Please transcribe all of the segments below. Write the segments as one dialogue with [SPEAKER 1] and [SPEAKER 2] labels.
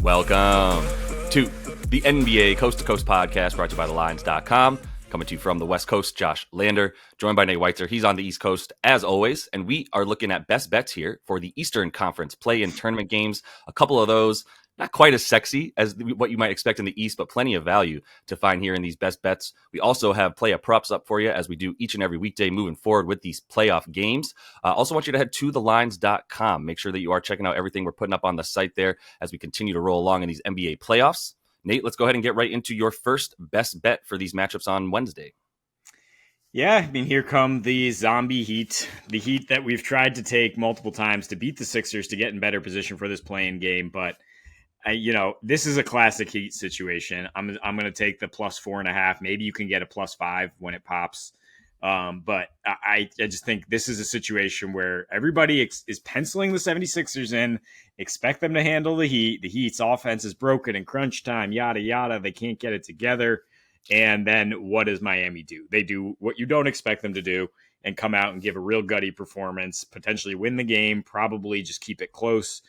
[SPEAKER 1] Welcome to the NBA Coast to Coast podcast brought to you by thelines.com. Coming to you from the West Coast, Josh Lander, joined by Nate Weitzer. He's on the East Coast as always, and we are looking at best bets here for the Eastern Conference play-in tournament games. A couple of those not quite as sexy as what you might expect in the East, but plenty of value to find here in these best bets. We also have playoff props up for you as we do each and every weekday moving forward with these playoff games. Also want you to head to thelines.com. Make sure that you are checking out everything we're putting up on the site there as we continue to roll along in these NBA playoffs. Nate, let's go ahead and get right into your first best bet for these matchups on Wednesday.
[SPEAKER 2] Yeah, I mean, here come the zombie Heat, the Heat that we've tried to take multiple times to beat the Sixers to get in better position for this play-in game, but this is a classic Heat situation. I'm going to take the plus 4.5. Maybe you can get a plus 5 when it pops. But I just think this is a situation where everybody is penciling the 76ers in, expect them to handle the Heat. The Heat's offense is broken in crunch time, yada, yada. They can't get it together. And then what does Miami do? They do what you don't expect them to do and come out and give a real gutty performance, potentially win the game, probably just keep it close.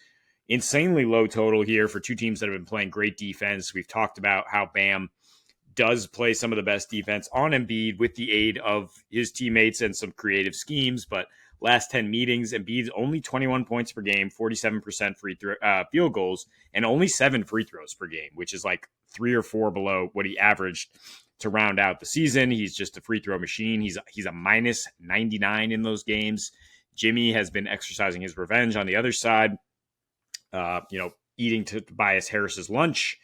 [SPEAKER 2] Insanely low total here for two teams that have been playing great defense. We've talked about how Bam does play some of the best defense on Embiid with the aid of his teammates and some creative schemes. But last 10 meetings, Embiid's only 21 points per game, 47% field goals, and only 7 free throws per game, which is like 3 or 4 below what he averaged to round out the season. He's just a free throw machine. He's a minus 99 in those games. Jimmy has been exercising his revenge on the other side. Eating Tobias Harris's lunch.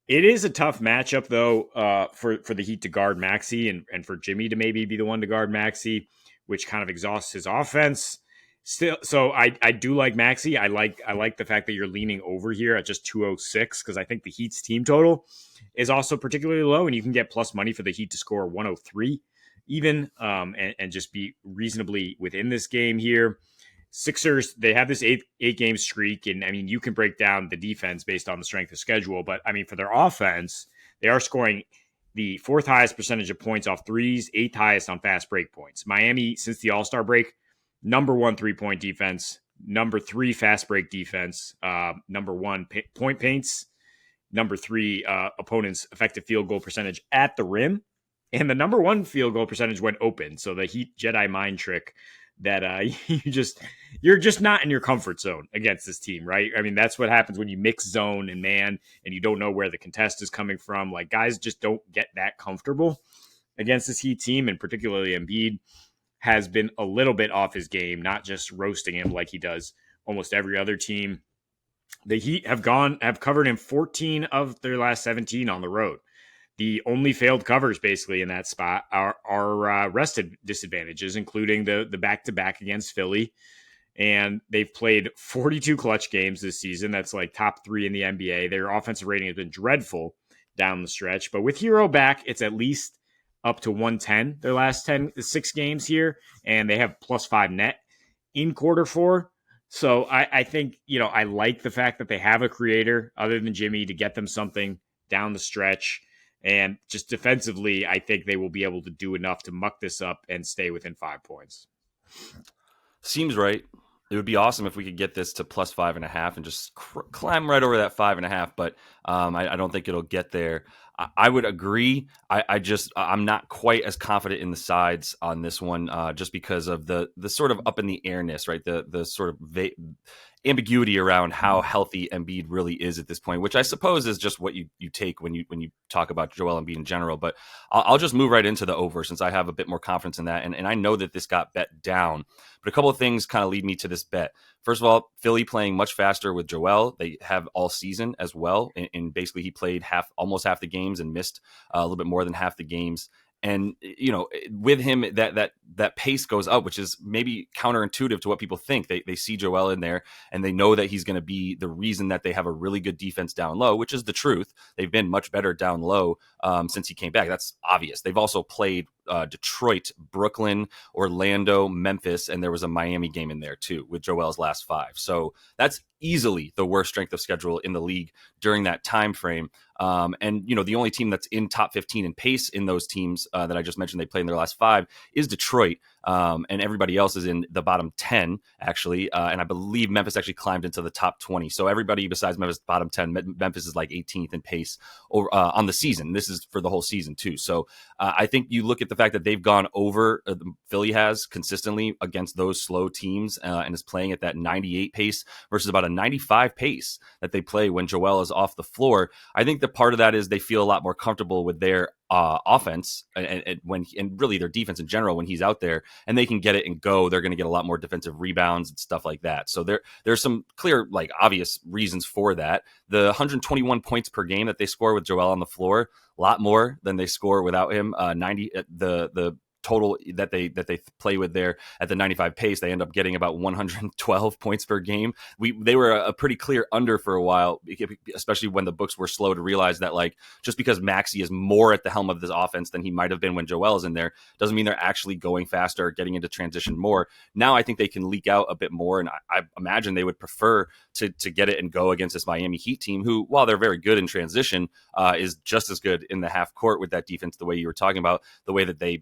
[SPEAKER 2] It is a tough matchup, though, for the Heat to guard Maxey and for Jimmy to maybe be the one to guard Maxey, which kind of exhausts his offense. Still, so I do like Maxey. I like the fact that you're leaning over here at just 206 because I think the Heat's team total is also particularly low, and you can get plus money for the Heat to score 103 even, and just be reasonably within this game here. Sixers, they have this eight game streak, and I mean, you can break down the defense based on the strength of schedule, but I mean, for their offense, they are scoring the 4th highest percentage of points off threes, 8th highest on fast break points. Miami, since the All-Star break, number 1 3-point defense, number 3 fast break defense, number 1 point paints, number 3 opponents' effective field goal percentage at the rim, and the number 1 field goal percentage went open. So the Heat Jedi mind trick that you're just not in your comfort zone against this team, right? I mean, that's what happens when you mix zone and man and you don't know where the contest is coming from. Like, guys just don't get that comfortable against this Heat team, and particularly Embiid has been a little bit off his game, not just roasting him like he does almost every other team. The Heat have covered him 14 of their last 17 on the road. The only failed covers basically in that spot are rested disadvantages, including the back-to-back against Philly. And they've played 42 clutch games this season. That's like top 3 in the NBA. Their offensive rating has been dreadful down the stretch. But with Hero back, it's at least up to 110 their last 6 games here. And they have plus 5 net in quarter 4. So I think, I like the fact that they have a creator other than Jimmy to get them something down the stretch. And just defensively, I think they will be able to do enough to muck this up and stay within 5 points.
[SPEAKER 1] Seems right. It would be awesome if we could get this to plus 5.5 and just climb right over that 5.5. But I don't think it'll get there. I would agree. I'm not quite as confident in the sides on this one, just because of the sort of up in the airness, right? The sort of ambiguity around how healthy Embiid really is at this point, which I suppose is just what you take when you talk about Joel Embiid in general. But I'll just move right into the over since I have a bit more confidence in that. And I know that this got bet down, but a couple of things kind of lead me to this bet. First of all, Philly playing much faster with Joel. They have all season as well. And basically he played almost half the games and missed a little bit more than half the games. And, with him, that pace goes up, which is maybe counterintuitive to what people think. They see Joel in there and they know that he's going to be the reason that they have a really good defense down low, which is the truth. They've been much better down low since he came back. That's obvious. They've also played Detroit, Brooklyn, Orlando, Memphis, and there was a Miami game in there too with Joel's last 5. So that's easily the worst strength of schedule in the league during that time frame. And the only team that's in top 15 in pace in those teams that I just mentioned they played in their last 5 is Detroit. and everybody else is in the bottom 10 actually, and I believe Memphis actually climbed into the top 20. So everybody besides Memphis bottom 10, Memphis is like 18th in pace over on the season. This is for the whole season too. So I think you look at the fact that they've gone over Philly has consistently against those slow teams and is playing at that 98 pace versus about a 95 pace that they play when Joel is off the floor. I think that part of that is they feel a lot more comfortable with their offense and really their defense in general when he's out there, and they can get it and go. They're going to get a lot more defensive rebounds and stuff like that. So there's some clear, like obvious reasons for that. The 121 points per game that they score with Joel on the floor, a lot more than they score without him. 90 the total that they play with there at the 95 pace, they end up getting about 112 points per game. They were a pretty clear under for a while, especially when the books were slow to realize that, like, just because Maxey is more at the helm of this offense than he might have been when Joel is in there doesn't mean they're actually going faster or getting into transition more. Now I think they can leak out a bit more, and I imagine they would prefer to get it and go against this Miami Heat team, who, while they're very good in transition, is just as good in the half court with that defense, the way you were talking about, the way that they're,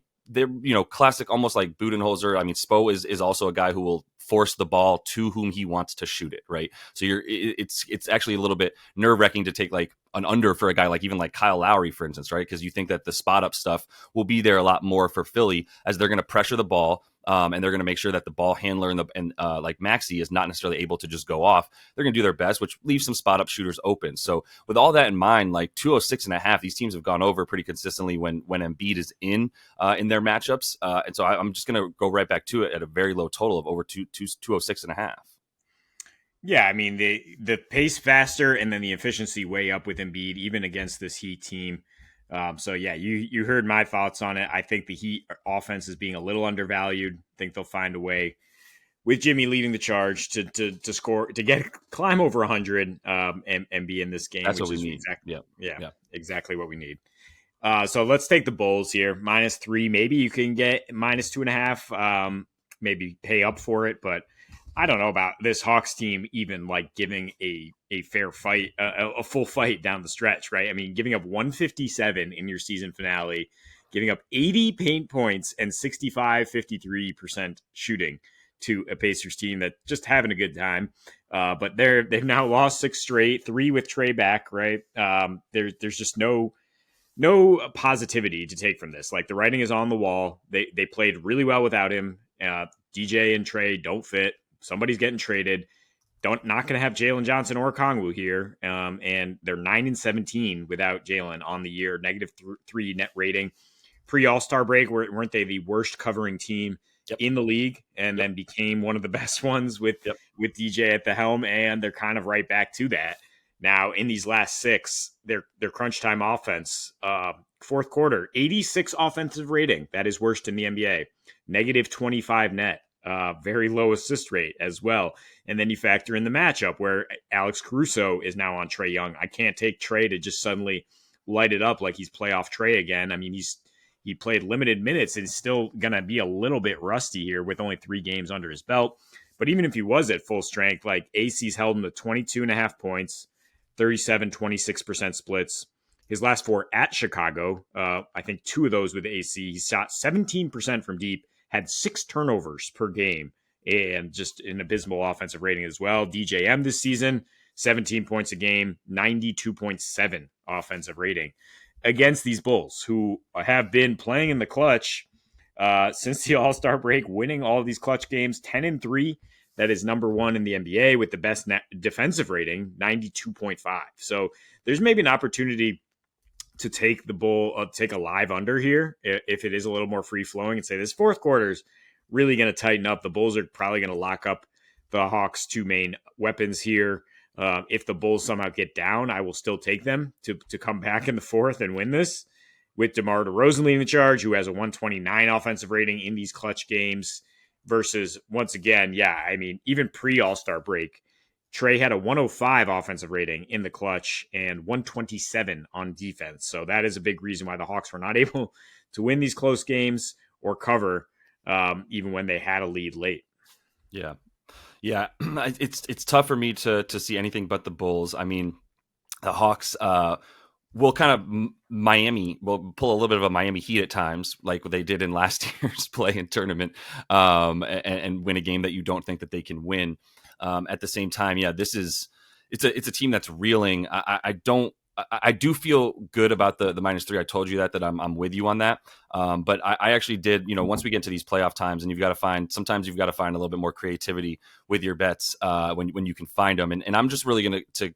[SPEAKER 1] classic, almost like Budenholzer. I mean, Spo is also a guy who will force the ball to whom he wants to shoot it, right? So it's actually a little bit nerve-wracking to take like an under for a guy like even like Kyle Lowry, for instance, right? Because you think that the spot up stuff will be there a lot more for Philly as they're going to pressure the ball. And they're going to make sure that the ball handler and like Maxey is not necessarily able to just go off. They're going to do their best, which leaves some spot up shooters open. So with all that in mind, like 206.5, these teams have gone over pretty consistently when Embiid is in their matchups. And so I'm just going to go right back to it at a very low total of over 206.5.
[SPEAKER 2] Yeah, I mean the pace faster and then the efficiency way up with Embiid, even against this Heat team. So yeah, you heard my thoughts on it. I think the Heat offense is being a little undervalued. I think they'll find a way with Jimmy leading the charge to score, to climb over 100 and be in this game.
[SPEAKER 1] That's
[SPEAKER 2] which
[SPEAKER 1] what we
[SPEAKER 2] is
[SPEAKER 1] need.
[SPEAKER 2] exactly what we need. So let's take the Bulls here, -3. Maybe you can get -2.5. Maybe pay up for it, but I don't know about this Hawks team even like giving a fair fight, a full fight down the stretch, right? I mean, giving up 157 in your season finale, giving up 80 paint points and 53% shooting to a Pacers team that just having a good time. But they've now lost 6 straight, 3 with Trey back, right? There's just no positivity to take from this. Like, the writing is on the wall. They played really well without him. DJ and Trey don't fit. Somebody's getting traded. Not going to have Jalen Johnson or Kongwu here. And they're 9-17 without Jalen on the year, -3 net rating. Pre-All-Star break, weren't they the worst covering team in the league, and then became one of the best ones with DJ at the helm, and they're kind of right back to that. Now, in these last 6, their crunch time offense, fourth quarter, 86 offensive rating. That is worst in the NBA. -25 net. Very low assist rate as well. And then you factor in the matchup where Alex Caruso is now on Trae Young. I can't take Trae to just suddenly light it up like he's playoff Trae again. I mean, he played limited minutes and is still going to be a little bit rusty here with only 3 games under his belt. But even if he was at full strength, like, AC's held him to 22.5 points, 37-26% splits. His last 4 at Chicago, I think 2 of those with AC. He shot 17% from deep, had 6 turnovers per game, and just an abysmal offensive rating as well. DJM this season, 17 points a game, 92.7 offensive rating against these Bulls, who have been playing in the clutch since the All-Star break, winning all of these clutch games, 10-3. That is number 1 in the NBA with the best defensive rating, 92.5. So there's maybe an opportunity to take take a live under here if it is a little more free flowing, and say this fourth quarter is really going to tighten up. The Bulls are probably going to lock up the Hawks' 2 main weapons here. If the Bulls somehow get down, I will still take them to come back in the fourth and win this, with DeMar DeRozan leading the charge, who has a 129 offensive rating in these clutch games, versus, once again, I mean, even pre-All-Star break, Trey had a 105 offensive rating in the clutch and 127 on defense. So that is a big reason why the Hawks were not able to win these close games or cover, even when they had a lead late.
[SPEAKER 1] Yeah. It's tough for me to see anything but the Bulls. I mean, the Hawks we'll kind of Miami, we'll pull a little bit of a Miami Heat at times, like what they did in last year's play-in tournament, and win a game that you don't think that they can win. At the same time, yeah, it's a team that's reeling. I don't. I do feel good about the -3. I told you that I'm with you on that. But I actually did. Once we get into these playoff times, and sometimes you've got to find a little bit more creativity with your bets when you can find them. And I'm just really going to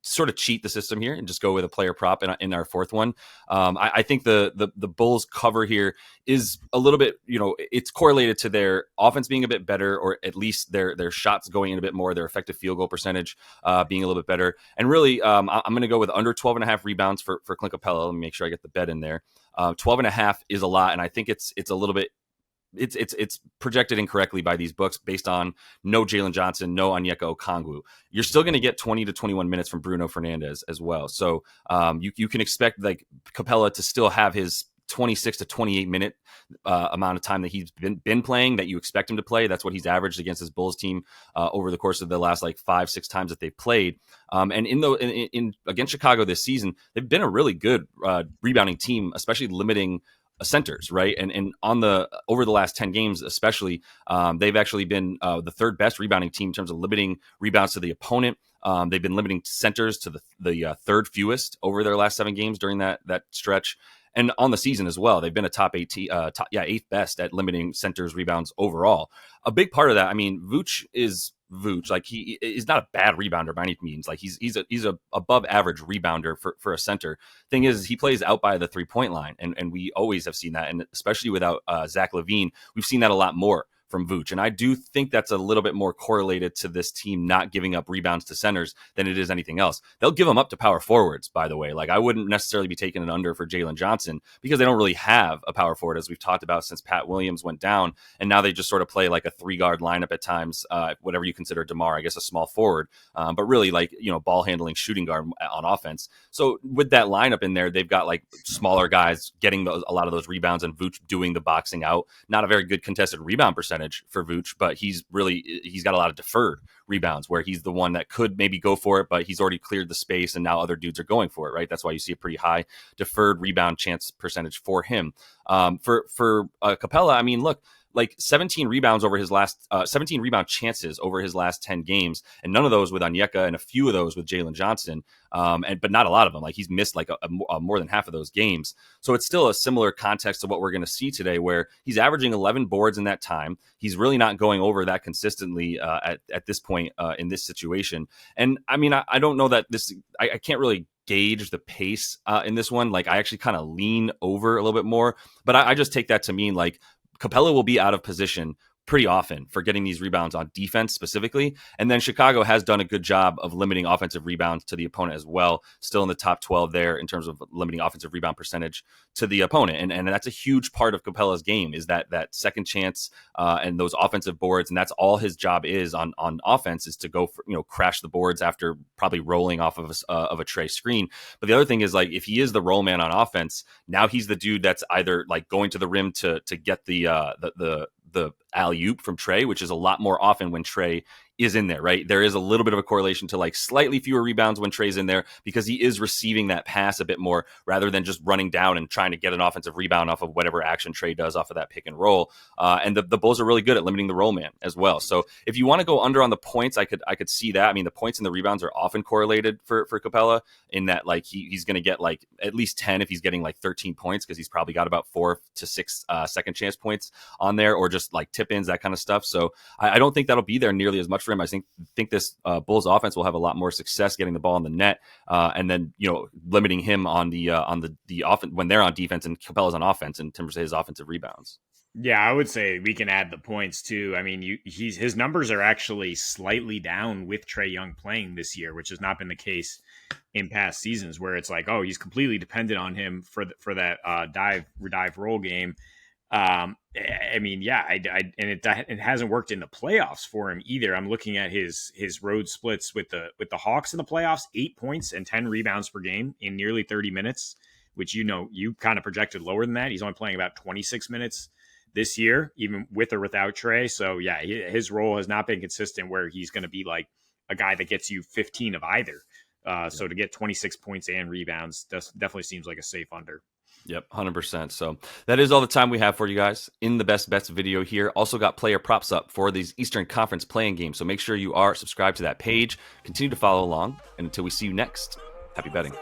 [SPEAKER 1] sort of cheat the system here and just go with a player prop in our fourth one. I think the Bulls cover here is a little bit, it's correlated to their offense being a bit better, or at least their shots going in a bit more, their effective field goal percentage being a little bit better. And really, I'm going to go with under 12.5 rebounds for Clint Capella. Let me make sure I get the bet in there. 12.5 is a lot, and I think it's a little bit. It's projected incorrectly by these books based on no Jalen Johnson, no Onyeka Okongwu. You're still going to get 20 to 21 minutes from Bruno Fernandez as well. So you can expect like Capella to still have his 26 to 28 minute amount of time that he's been playing, that you expect him to play. That's what he's averaged against his Bulls team over the course of the last like 5-6 times that they've played. And in against Chicago this season, they've been a really good rebounding team, especially limiting centers, right? And on the over the last 10 games, especially, they've actually been the third best rebounding team in terms of limiting rebounds to the opponent. They've been limiting centers to the third fewest over their last 7 games during that stretch. And on the season as well, they've been a top 8th best at limiting centers rebounds overall. A big part of that, I mean, Vooch is Vooch. Like he is not a bad rebounder by any means. Like he's a above average rebounder for a center. Thing is, he plays out by the 3-point line, and we always have seen that, and especially without Zach LaVine, we've seen that a lot more from Vooch. And I do think that's a little bit more correlated to this team not giving up rebounds to centers than it is anything else. They'll give them up to power forwards, by the way. Like I wouldn't necessarily be taking an under for Jalen Johnson because they don't really have a power forward, as we've talked about since Pat Williams went down. And now they just sort of play like a 3-guard lineup at times, whatever you consider DeMar, I guess a small forward, but really like, ball handling shooting guard on offense. So with that lineup in there, they've got like smaller guys getting a lot of those rebounds and Vooch doing the boxing out. Not a very good contested rebound percentage for Vooch, but he's got a lot of deferred rebounds where he's the one that could maybe go for it, but he's already cleared the space and now other dudes are going for it, right? That's why you see a pretty high deferred rebound chance percentage for him. For Capella, I mean, look, like 17 rebounds over his last 17 rebound chances over his last 10 games, and none of those with Onyeka and a few of those with Jalen Johnson, but not a lot of them. Like he's missed like a more than half of those games. So it's still a similar context to what we're going to see today, where he's averaging 11 boards in that time. He's really not going over that consistently at this point in this situation. And I mean, I don't know that I can't really gauge the pace in this one. Like I actually kind of lean over a little bit more, but I just take that to mean like Capella will be out of position pretty often for getting these rebounds on defense specifically. And then Chicago has done a good job of limiting offensive rebounds to the opponent as well. Still in the top 12 there in terms of limiting offensive rebound percentage to the opponent. And that's a huge part of Capella's game, is that second chance and those offensive boards. And that's all his job is on offense, is to go for, crash the boards after probably rolling off of a tray screen. But the other thing is, like, if he is the roll man on offense, now he's the dude that's either like going to the rim to get the alley-oop from Trey, which is a lot more often when Trey is in there, right? There is a little bit of a correlation to like slightly fewer rebounds when Trey's in there because he is receiving that pass a bit more rather than just running down and trying to get an offensive rebound off of whatever action Trey does off of that pick and roll. And the Bulls are really good at limiting the roll man as well. So if you want to go under on the points, I could see that. I mean, the points and the rebounds are often correlated for Capella, in that like he's going to get like at least 10 if he's getting like 13 points, because he's probably got about 4 to 6 second chance points on there, or just like tip-ins, that kind of stuff. So I don't think that'll be there nearly as much for him. I think this Bulls offense will have a lot more success getting the ball in the net, and then limiting him on the offense when they're on defense and Capella's on offense in terms of his offensive rebounds.
[SPEAKER 2] Yeah, I would say we can add the points too. I mean, his numbers are actually slightly down with Trae Young playing this year, which has not been the case in past seasons, where it's like, oh, he's completely dependent on him for that dive roll game. I mean, yeah, and it hasn't worked in the playoffs for him either. I'm looking at his road splits with the Hawks in the playoffs: 8 points and 10 rebounds per game in nearly 30 minutes, which you kind of projected lower than that. He's only playing about 26 minutes this year, even with or without Trey. So yeah, his role has not been consistent where he's going to be like a guy that gets you 15 of either. So to get 26 points and rebounds, definitely seems like a safe under.
[SPEAKER 1] Yep, 100%. So that is all the time we have for you guys in the best bets video here. Also got player props up for these Eastern Conference playing games. So make sure you are subscribed to that page. Continue to follow along. And until we see you next, happy betting.